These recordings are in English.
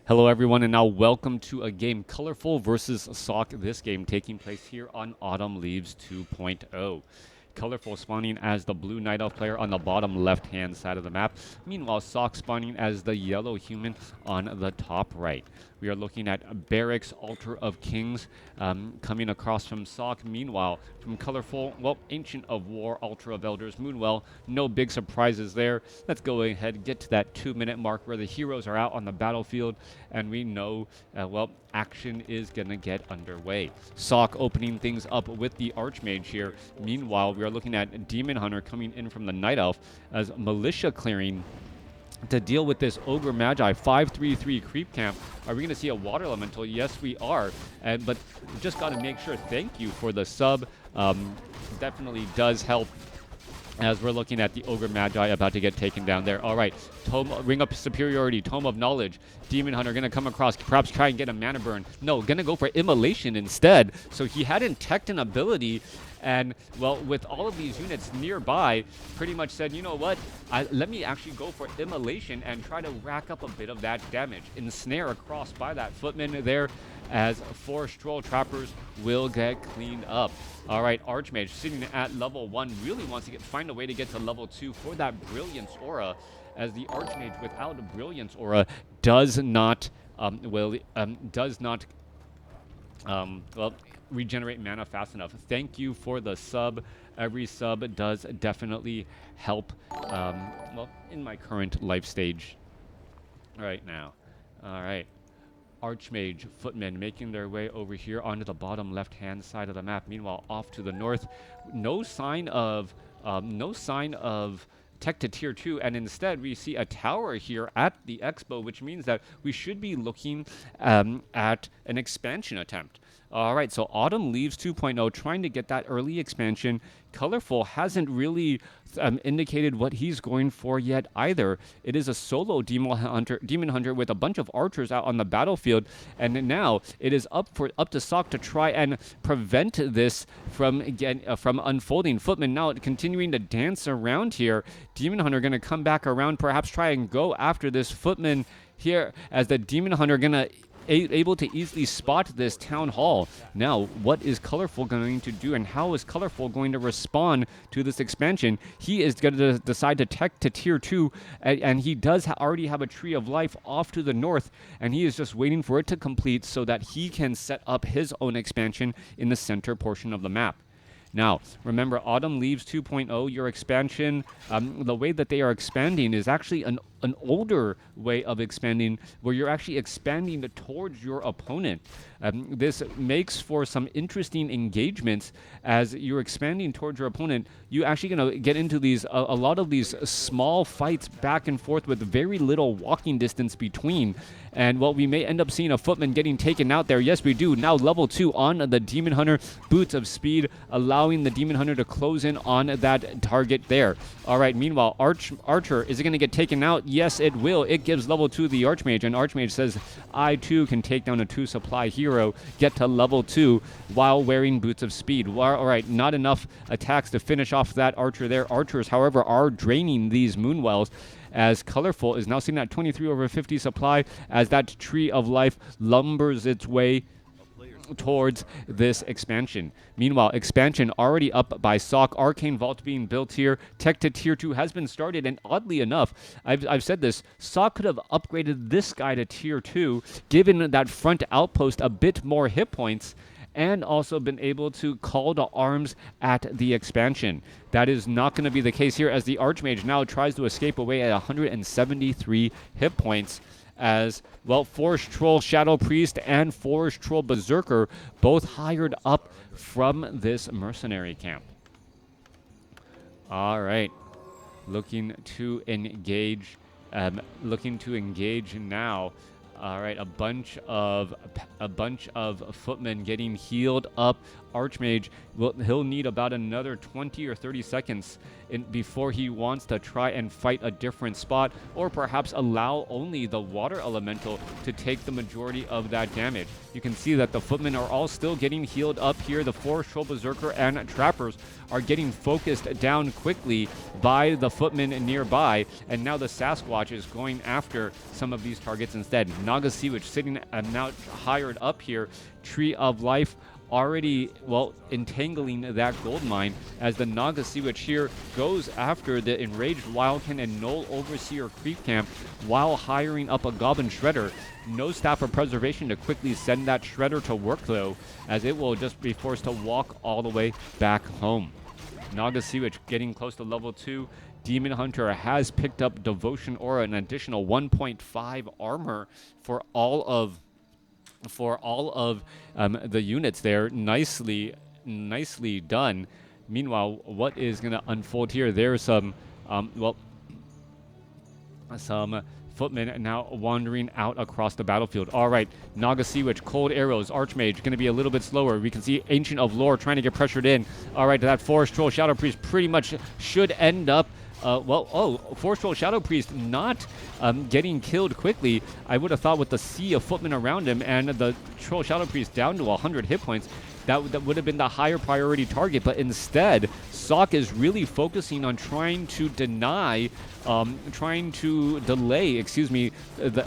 Hello everyone, and now welcome to a game, Colorful versus Sock. This game taking place here on Autumn Leaves 2.0. Colorful spawning as the blue Night Elf player on the bottom left-hand side of the map. Meanwhile, Sock spawning as the yellow human on the top right. We are looking at Barracks, Altar of Kings, coming across from Sock. Meanwhile, from Colorful, well, Ancient of War, Altar of Elders, Moonwell. No big surprises there. Let's go ahead and get to that 2-minute mark where the heroes are out on the battlefield, and we know, well, action is going to get underway. Sock opening things up with the Archmage here. Meanwhile, we are looking at Demon Hunter coming in from the Night Elf as Militia clearing to deal with this Ogre Magi 533 creep camp. Are we going to see a water elemental? Yes, we are. But just got to make sure. Thank you for the sub. Definitely does help as we're looking at the Ogre Magi about to get taken down there. All right, Ring of Superiority, Tome of Knowledge. Demon Hunter going to come across, perhaps try and get a mana burn. No, going to go for Immolation instead. So he hadn't teched an ability, and, well, with all of these units nearby, pretty much said, you know what, let me actually go for Immolation and try to rack up a bit of that damage. Ensnare across by that Footman there, as 4 Stroll Trappers will get cleaned up. All right, Archmage sitting at level 1 really wants to find a way to get to level 2 for that Brilliance Aura, as the Archmage without a Brilliance Aura does not, regenerate mana fast enough. Thank you for the sub. Every sub does definitely help, well, in my current life stage right now. All right. Archmage, Footmen making their way over here onto the bottom left-hand side of the map. Meanwhile, off to the north, no sign of tech to tier 2, and instead we see a tower here at the expo, which means that we should be looking at an expansion attempt. All right, so Autumn Leaves 2.0 trying to get that early expansion. Colorful hasn't really indicated what he's going for yet either. It is a solo Demon Hunter with a bunch of archers out on the battlefield, and now it is up to Sock to try and prevent this from unfolding. Footman now continuing to dance around here. Demon Hunter going to come back around, perhaps try and go after this Footman here, as the Demon Hunter going to able to easily spot this town hall. Now, what is Colorful going to do, and how is Colorful going to respond to this expansion? He is going to decide to tech to tier 2, and he does already have a Tree of Life off to the north, and he is just waiting for it to complete so that he can set up his own expansion in the center portion of the map. Now, remember, Autumn Leaves 2.0, your expansion, the way that they are expanding is actually an older way of expanding, where you're actually expanding towards your opponent. This makes for some interesting engagements. As you're expanding towards your opponent, you're actually going to get into these a lot of these small fights back and forth with very little walking distance between. And, well, we may end up seeing a Footman getting taken out there. Yes, we do. Now level 2 on the Demon Hunter. Boots of Speed, allowing the Demon Hunter to close in on that target there. All right, meanwhile, Archer, is it going to get taken out? Yes, it will. It gives level 2 the Archmage, and Archmage says, I too can take down a 2-supply hero, get to level 2 while wearing Boots of Speed. Well, all right, not enough attacks to finish off that Archer there. Archers, however, are draining these Moonwells, as Colorful is now seeing that 23/50 supply as that Tree of Life lumbers its way towards this expansion. Meanwhile, expansion already up by Sock. Arcane Vault being built here. Tech to tier 2 has been started, and oddly enough, I've said this, Sock could have upgraded this guy to tier 2, given that front outpost a bit more hit points, and also been able to call to arms at the expansion. That is not going to be the case here, as the Archmage now tries to escape away at 173 hit points. As, well, Forest Troll Shadow Priest and Forest Troll Berserker both hired up from this mercenary camp. All right, looking to engage now. All right, a bunch of Footmen getting healed up. Archmage, he'll need about another 20 or 30 seconds before he wants to try and fight a different spot, or perhaps allow only the water elemental to take the majority of that damage. You can see that the Footmen are all still getting healed up here. The Forest Troll Berserker and Trappers are getting focused down quickly by the Footmen nearby, and now the Sasquatch is going after some of these targets instead. Not Naga Sea Witch sitting now higher up here. Tree of Life already, well, entangling that gold mine as the Naga Sea Witch here goes after the enraged Wildkin and Null Overseer Creep Camp while hiring up a Goblin Shredder. No Staff of Preservation to quickly send that Shredder to work, though, as it will just be forced to walk all the way back home. Naga Sea Witch getting close to level 2. Demon Hunter has picked up Devotion Aura, an additional 1.5 armor for all of the units there. Nicely done. Meanwhile, what is going to unfold here? There's some footmen now wandering out across the battlefield. All right, Naga Sea Witch, Cold Arrows, Archmage, going to be a little bit slower. We can see Ancient of Lore trying to get pressured in. All right, that Forest Troll Shadow Priest pretty much should end up Forest Troll Shadow Priest not getting killed quickly. I would have thought with the sea of footmen around him and the Troll Shadow Priest down to 100 hit points, that would have been the higher priority target. But instead, Sok is really focusing on trying to delay,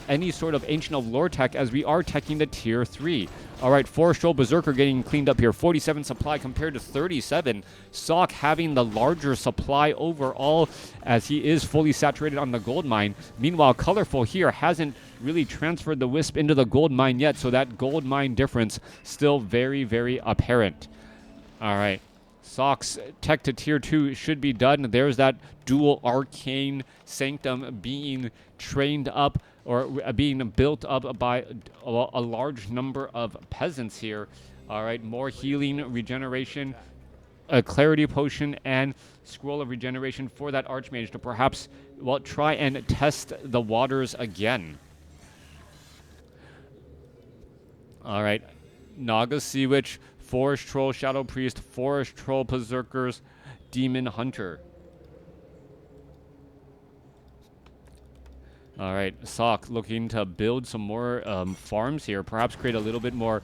any sort of Ancient of Lore tech as we are teching the tier 3. All right, Forest Troll Berserker getting cleaned up here. 47 supply compared to 37. Sok having the larger supply overall as he is fully saturated on the gold mine. Meanwhile, Colorful here hasn't really transferred the Wisp into the gold mine yet, so that gold mine difference still very, very apparent. All right, Sok's tech to tier 2 should be done. There's that dual Arcane Sanctum being trained up or being built up by a large number of peasants here. All right, more healing, regeneration, a Clarity Potion, and Scroll of Regeneration for that Archmage to perhaps, well, try and test the waters again. All right, Naga Sea Witch, Forest Troll Shadow Priest, Forest Troll Berserkers, Demon Hunter. All right, Sok looking to build some more farms here, perhaps create a little bit more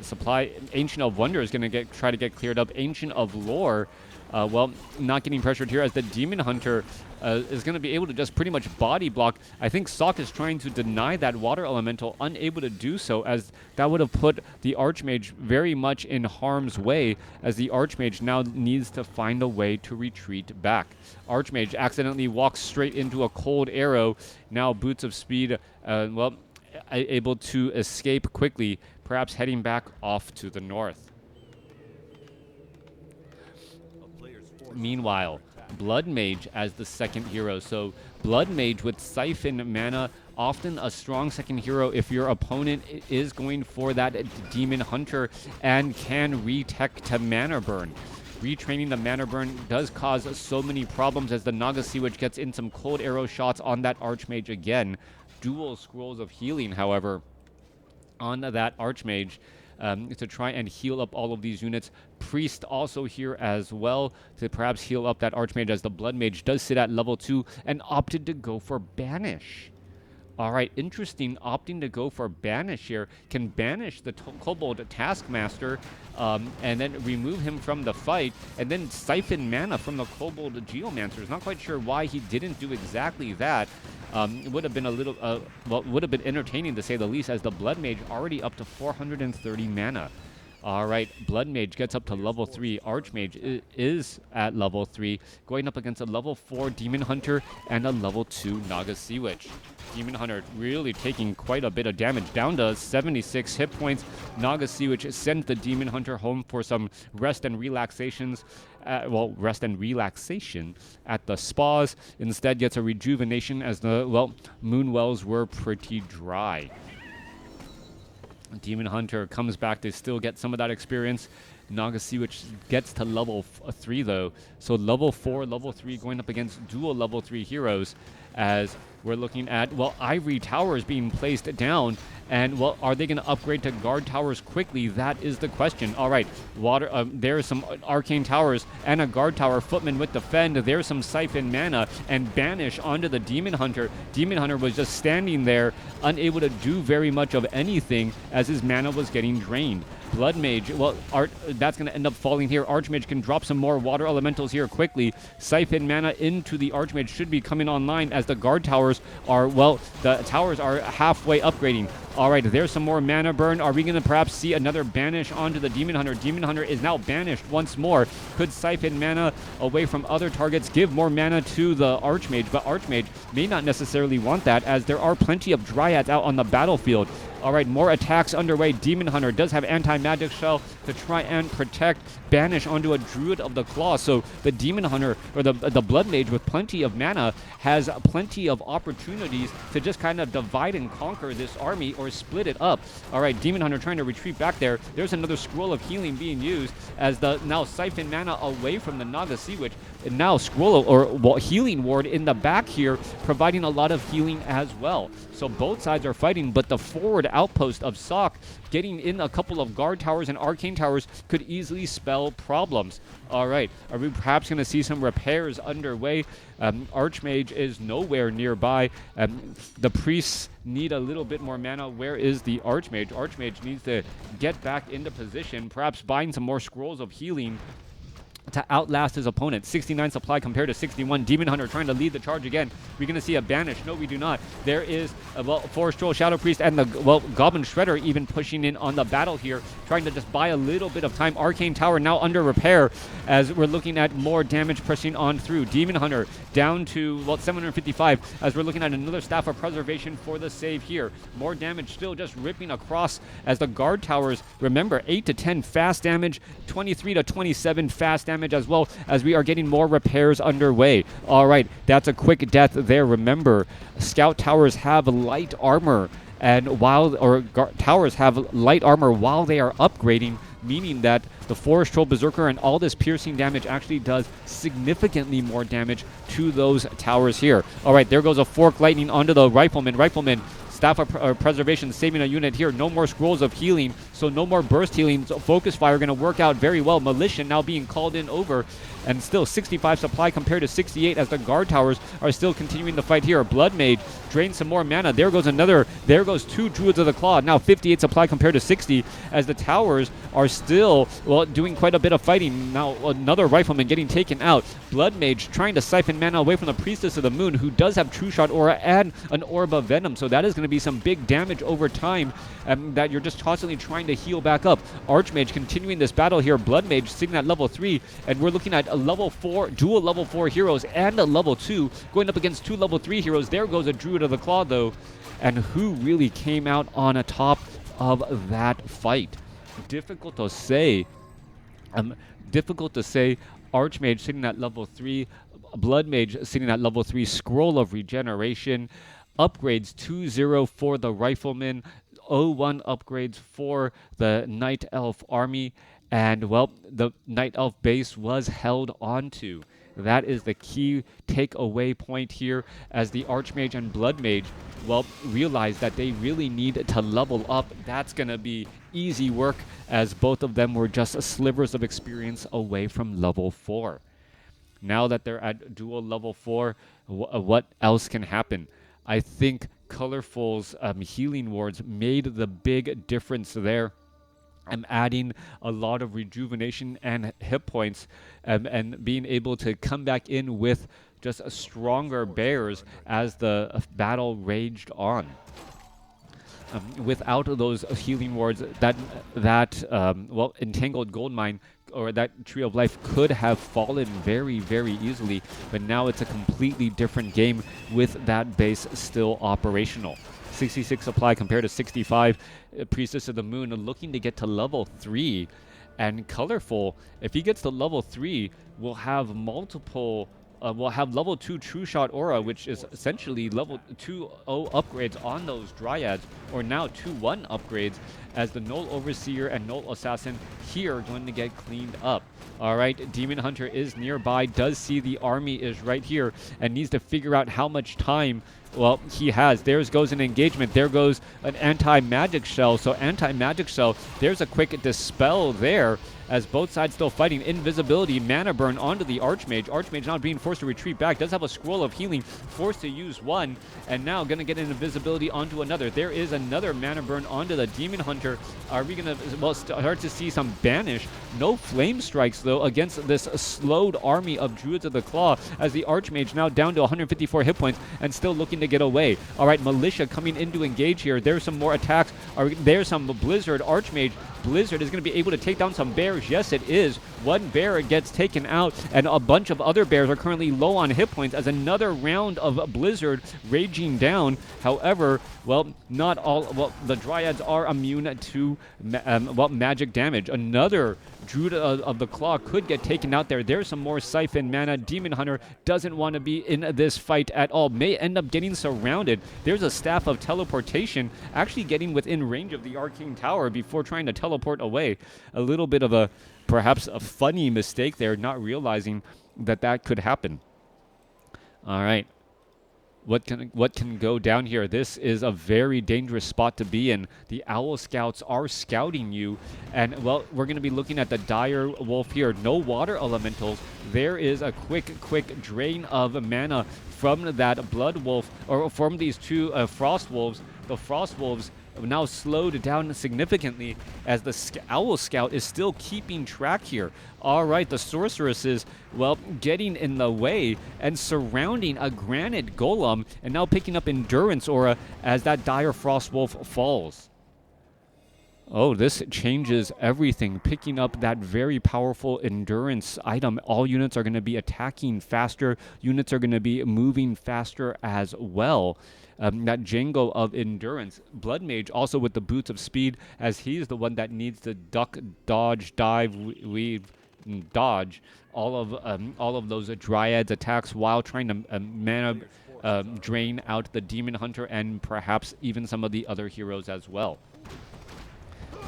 supply. Ancient of Wonder is going to try to get cleared up. Ancient of Lore, well, not getting pressured here as the Demon Hunter is going to be able to just pretty much body block. I think Sok is trying to deny that Water Elemental, unable to do so, as that would have put the Archmage very much in harm's way, as the Archmage now needs to find a way to retreat back. Archmage accidentally walks straight into a Cold Arrow. Now Boots of Speed, well, able to escape quickly, perhaps heading back off to the north. Meanwhile, Blood Mage as the second hero. So Blood Mage with Siphon Mana, often a strong second hero if your opponent is going for that Demon Hunter and can retech to Mana Burn. Retraining the Mana Burn does cause so many problems as the Naga Sea Witch gets in some Cold Arrow shots on that Archmage again. Dual Scrolls of Healing, however, on that Archmage to try and heal up all of these units. Priest also here as well to perhaps heal up that Archmage, as the Blood Mage does sit at level 2 and opted to go for Banish. All right, interesting, opting to go for Banish here. Can banish the Kobold Taskmaster and then remove him from the fight, and then siphon mana from the Kobold Geomancers. Not quite sure why he didn't do exactly that. It would have been a little, well, would have been entertaining to say the least, as the Blood Mage already up to 430 mana. All right, Blood Mage gets up to level 3. Archmage is at level 3, going up against a level 4 Demon Hunter and a level 2 Naga Sea Witch. Demon Hunter really taking quite a bit of damage, down to 76 hit points. Naga Sea Witch sent the Demon Hunter home for some rest and relaxations. Rest and relaxation at the spas. Instead gets a rejuvenation as the, well, moon wells were pretty dry. Demon Hunter comes back to still get some of that experience. Naga Sea Witch gets to level 3 though. So level 4, level 3 going up against dual level 3 heroes, as we're looking at, well, Ivory Towers being placed down. And, well, are they going to upgrade to Guard Towers quickly? That is the question. All right, there's some Arcane Towers and a Guard Tower. Footman with Defend. There's some Siphon Mana and Banish onto the Demon Hunter. Demon Hunter was just standing there, unable to do very much of anything as his mana was getting drained. Blood Mage, well, that's going to end up falling here. Archmage can drop some more water elementals here quickly. Siphon mana into the Archmage should be coming online as the guard towers are, well, the towers are halfway upgrading. All right, there's some more mana burn. Are we going to perhaps see another banish onto the Demon Hunter? Demon Hunter is now banished once more. Could siphon mana away from other targets, give more mana to the Archmage, but Archmage may not necessarily want that as there are plenty of Dryads out on the battlefield. All right, more attacks underway. Demon Hunter does have anti-magic shell to try and protect, banish onto a Druid of the Claw. So the Demon Hunter, or the Blood Mage with plenty of mana, has plenty of opportunities to just kind of divide and conquer this army or split it up. All right, Demon Hunter trying to retreat back there. There's another Scroll of Healing being used as the now siphon mana away from the Naga Sea Witch. And now Scroll or Healing Ward in the back here, providing a lot of healing as well. So both sides are fighting, but the forward outpost of Sok getting in a couple of guard towers and arcane towers could easily spell problems. All right, are we perhaps going to see some repairs underway? Archmage is nowhere nearby. The priests need a little bit more mana. Where is the Archmage? Archmage needs to get back into position, perhaps buying some more scrolls of healing to outlast his opponent. 69 supply compared to 61. Demon Hunter trying to lead the charge again. We're going to see a banish. No, we do not. There is a Forest Troll, Shadow Priest, and the Goblin Shredder even pushing in on the battle here, trying to just buy a little bit of time. Arcane Tower now under repair as we're looking at more damage pressing on through. Demon Hunter down to 755 as we're looking at another Staff of Preservation for the save here. More damage still just ripping across as the guard towers, remember, 8 to 10 fast damage, 23 to 27 fast damage, as well as we are getting more repairs underway. All right, that's a quick death there. Remember, scout towers have light armor, and towers have light armor while they are upgrading, meaning that the Forest Troll Berserker and all this piercing damage actually does significantly more damage to those towers here. All right, there goes a Fork Lightning onto the Rifleman. Rifleman, Staff of Preservation saving a unit here. No more Scrolls of Healing, so no more Burst Healing. So Focus Fire going to work out very well. Militia now being called in over, and still 65 supply compared to 68 as the guard towers are still continuing the fight here. Blood Mage drains some more mana. There goes two Druids of the Claw. Now 58 supply compared to 60 as the towers are still, doing quite a bit of fighting. Now another Rifleman getting taken out. Blood Mage trying to siphon mana away from the Priestess of the Moon, who does have True Shot Aura and an Orb of Venom. So that is going to be some big damage over time that you're just constantly trying to heal back up. Archmage continuing this battle here. Blood Mage sitting at level 3, and we're looking at a level 4, dual level 4 heroes and a level 2 going up against 2 level 3 heroes. There goes a Druid of the Claw though, and who really came out on a top of that fight? Difficult to say. Archmage sitting at level 3, Blood Mage sitting at level 3, Scroll of Regeneration, upgrades 2-0 for the Rifleman, 0-1 upgrades for the Night Elf army, and, the Night Elf base was held onto. That is the key takeaway point here as the Archmage and Blood Mage, realize that they really need to level up. That's going to be easy work as both of them were just slivers of experience away from level 4. Now that they're at dual level 4, what else can happen? I think Colorful's healing wards made the big difference there. I'm adding a lot of rejuvenation and hit points and being able to come back in with just stronger bears as the battle raged on. Without those healing wards, Entangled Goldmine or that Tree of Life could have fallen very, very easily, but now it's a completely different game with that base still operational. 66 supply compared to 65. Priestess of the Moon looking to get to level 3, and Colorful, if he gets to level 3, will have multiple we'll have level 2 True Shot Aura, which is essentially level 2-0 upgrades on those Dryads, or now 2-1 upgrades, as the Null Overseer and Null Assassin here are going to get cleaned up. All right, Demon Hunter is nearby, does see the army is right here, and needs to figure out how much time he has. There goes an engagement. There goes an anti-magic shell. So anti-magic shell, there's a quick dispel there as both sides still fighting. Invisibility, mana burn onto the Archmage. Archmage now being forced to retreat back. Does have a Scroll of Healing, forced to use one, and now going to get an invisibility onto another. There is another mana burn onto the Demon Hunter. Are we going to, well, start to see some banish? No flame strikes, though, against this slowed army of Druids of the Claw, as the Archmage now down to 154 hit points and still looking to get away. All right, Militia coming in to engage here. There's some more attacks. There's some Blizzard. Archmage Blizzard is going to be able to take down some bears. Yes, it is. One bear gets taken out, and a bunch of other bears are currently low on hit points as another round of Blizzard raging down. However, well, not all. Well, the Dryads are immune to magic damage. Another Druid of the Claw could get taken out there. There's some more Siphon mana. Demon Hunter doesn't want to be in this fight at all. May end up getting surrounded. There's a Staff of Teleportation actually getting within range of the Arcane Tower before trying to teleport away. A little bit of perhaps a funny mistake there, not realizing that could happen. All right. What can go down here? This is a very dangerous spot to be in. The Owl Scouts are scouting you, and well, we're going to be looking at the Dire Wolf here. No water elementals. There is a quick drain of mana from that Blood Wolf, or from these two Frost Wolves. The Frost Wolves now slowed down significantly as the Owl Scout is still keeping track here. All right, the Sorceresses, well, getting in the way and surrounding a Granite Golem, and now picking up Endurance Aura as that Dire Frost Wolf falls. Oh, this changes everything. Picking up that very powerful endurance item. All units are going to be attacking faster. Units are going to be moving faster as well. That Django of endurance. Blood Mage also with the boots of speed, as he's the one that needs to duck, dodge, dive, weave, and dodge all of those Dryads attacks while trying to mana drain out the Demon Hunter and perhaps even some of the other heroes as well.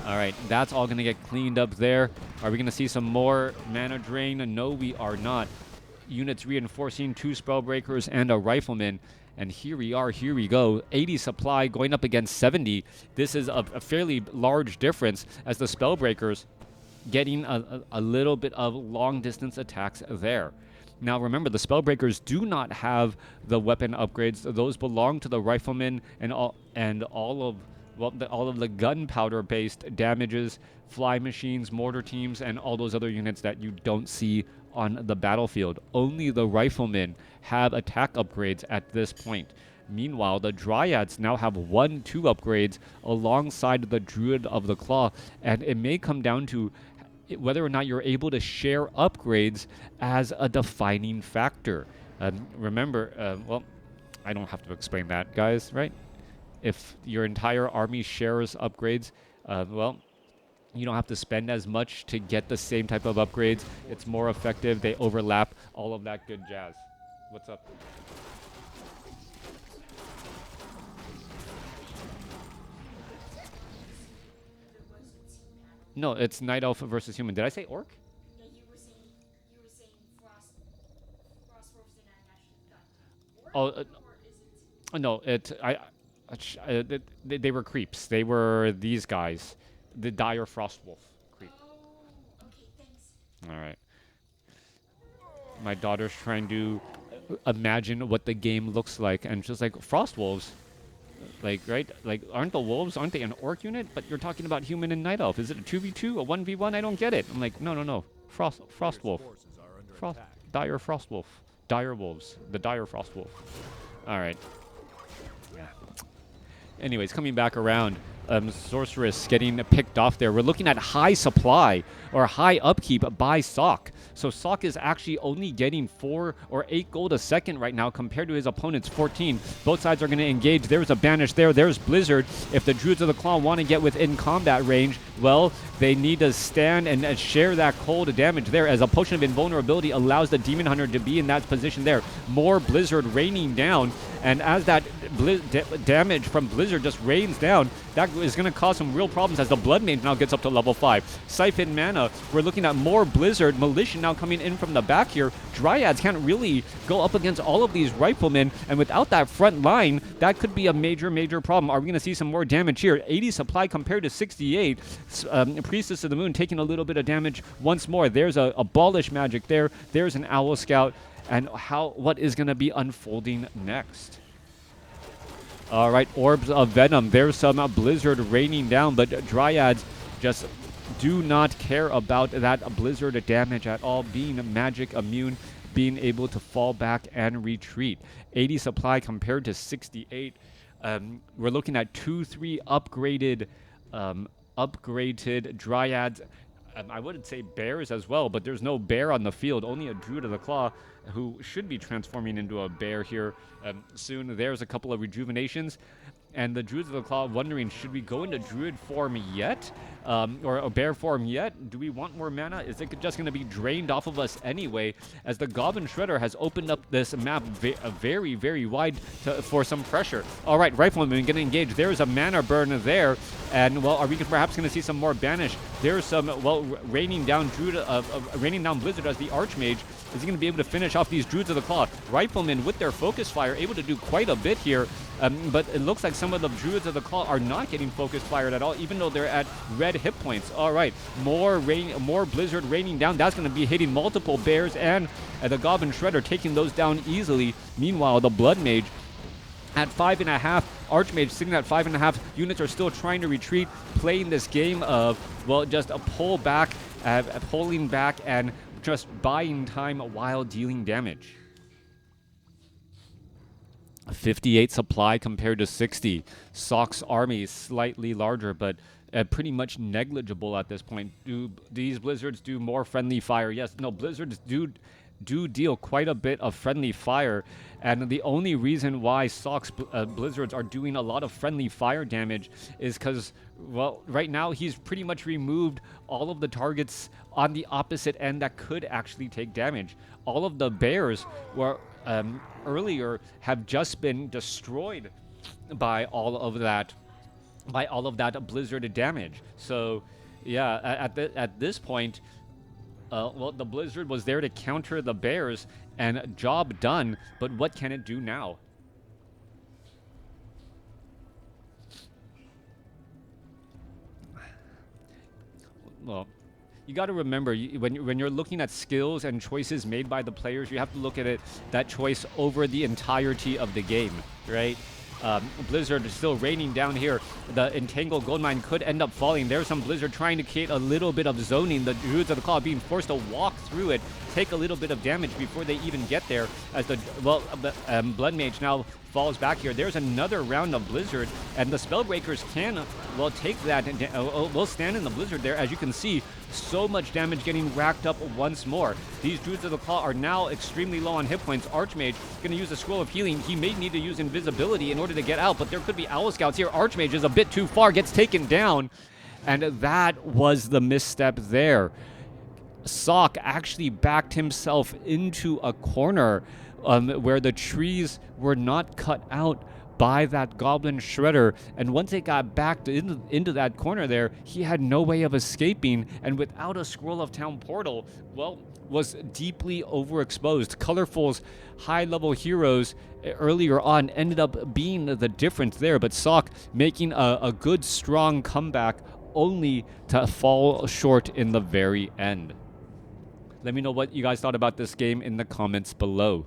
All right, that's all going to get cleaned up there. Are we going to see some more mana drain? No, we are not. Units reinforcing, 2 Spellbreakers and a Rifleman. And here we are, here we go. 80 supply going up against 70. This is a fairly large difference as the Spellbreakers getting a little bit of long-distance attacks there. Now remember, the Spellbreakers do not have the weapon upgrades. Those belong to the Riflemen and all of the gunpowder-based damages, fly machines, mortar teams, and all those other units that you don't see on the battlefield. Only the Riflemen have attack upgrades at this point. Meanwhile, the Dryads now have 1-2 upgrades alongside the Druid of the Claw, and it may come down to whether or not you're able to share upgrades as a defining factor. Remember, well, I don't have to explain that, guys, right? If your entire army shares upgrades, well, you don't have to spend as much to get the same type of upgrades. It's more effective. They overlap. All of that good jazz. What's up? No, it's Night Elf versus Human. Did I say Orc? Yeah, you were saying Frost Wolves did not actually gun. Oh, no, they were creeps. They were these guys. The Dire Frost Wolf creep. Oh, okay, thanks. All right. My daughter's trying to imagine what the game looks like, and she's like, Frost Wolves? Like, right? Like, aren't they an Orc unit? But you're talking about Human and Night Elf. Is it a 2v2, a 1v1? I don't get it. I'm like, no. Frost Wolf. Dire Frost Wolf. Dire Wolves. The Dire Frost Wolf. All right. Yeah. Anyways, coming back around, Sorceress getting picked off there. We're looking at high supply or high upkeep by Sock. So Sock is actually only getting 4 or 8 gold a second right now compared to his opponent's 14. Both sides are going to engage. There's a Banish there. There's Blizzard. If the Druids of the Claw want to get within combat range, well, they need to stand and share that cold damage there, as a Potion of Invulnerability allows the Demon Hunter to be in that position there. More Blizzard raining down, and as that damage from Blizzard just rains down, that is going to cause some real problems as the Blood Mage now gets up to level 5. Siphon Mana, we're looking at more Blizzard. Militia now coming in from the back here. Dryads can't really go up against all of these Riflemen, and without that front line, that could be a major, major problem. Are we going to see some more damage here? 80 supply compared to 68. Priestess of the Moon taking a little bit of damage once more. There's a Abolish Magic there. There's an Owl Scout. And what is going to be unfolding next? All right, Orbs of Venom. There's some Blizzard raining down, but Dryads just do not care about that Blizzard damage at all, being magic immune, being able to fall back and retreat. 80 supply compared to 68. We're looking at 2-3 upgraded Dryads. I wouldn't say bears as well, but there's no bear on the field, only a Druid of the Claw, who should be transforming into a bear here soon. There's a couple of rejuvenations, and the Druids of the Claw wondering, should we go into Druid form yet? Or a bear form yet? Do we want more mana? Is it just going to be drained off of us anyway, as the Goblin Shredder has opened up this map very, very wide for some pressure? All right, Rifleman getting engaged. There's a mana burn there, and, well, are we perhaps going to see some more Banish? There's some, well, raining down raining down Blizzard as the Archmage. Is he going to be able to finish off these Druids of the Claw? Riflemen with their Focus Fire able to do quite a bit here, but it looks like some of the Druids of the Claw are not getting Focus Fired at all, even though they're at red hit points. All right, more Blizzard raining down. That's going to be hitting multiple bears, and the Goblin Shredder taking those down easily. Meanwhile, the Blood Mage at 5.5, Archmage sitting at 5.5. Units are still trying to retreat, playing this game of, well, just a pulling back and just buying time while dealing damage. 58 supply compared to 60. Sock's army is slightly larger, but pretty much negligible at this point. Do these Blizzards do more friendly fire? Yes. No, Blizzards do deal quite a bit of friendly fire, and the only reason why Sock's Blizzards are doing a lot of friendly fire damage is because, well, right now he's pretty much removed all of the targets on the opposite end that could actually take damage. All of the bears were earlier have just been destroyed by all of that Blizzard damage. So yeah, at this point, well, the Blizzard was there to counter the bears, and job done, but what can it do now? Well, you got to remember, when you're looking at skills and choices made by the players, you have to look at that choice over the entirety of the game, right? Blizzard is still raining down here. The Entangled Goldmine could end up falling. There's some Blizzard trying to create a little bit of zoning. The Druids of the Claw being forced to walk through it, take a little bit of damage before they even get there, as the, well, Blood Mage now falls back here. There's another round of Blizzard, and the Spellbreakers can, well, take that, will stand in the Blizzard there. As you can see, so much damage getting racked up once more. These Druids of the Claw are now extremely low on hit points. Archmage going to use the Scroll of Healing. He may need to use Invisibility in order to get out, but there could be Owl Scouts here. Archmage is a bit too far, gets taken down, and that was the misstep there. Sock actually backed himself into a corner where the trees were not cut out by that Goblin Shredder, and once it got backed into that corner there, he had no way of escaping, and without a Scroll of Town portal, well, was deeply overexposed. Colorful's high-level heroes earlier on ended up being the difference there, but Sock making a good, strong comeback only to fall short in the very end. Let me know what you guys thought about this game in the comments below.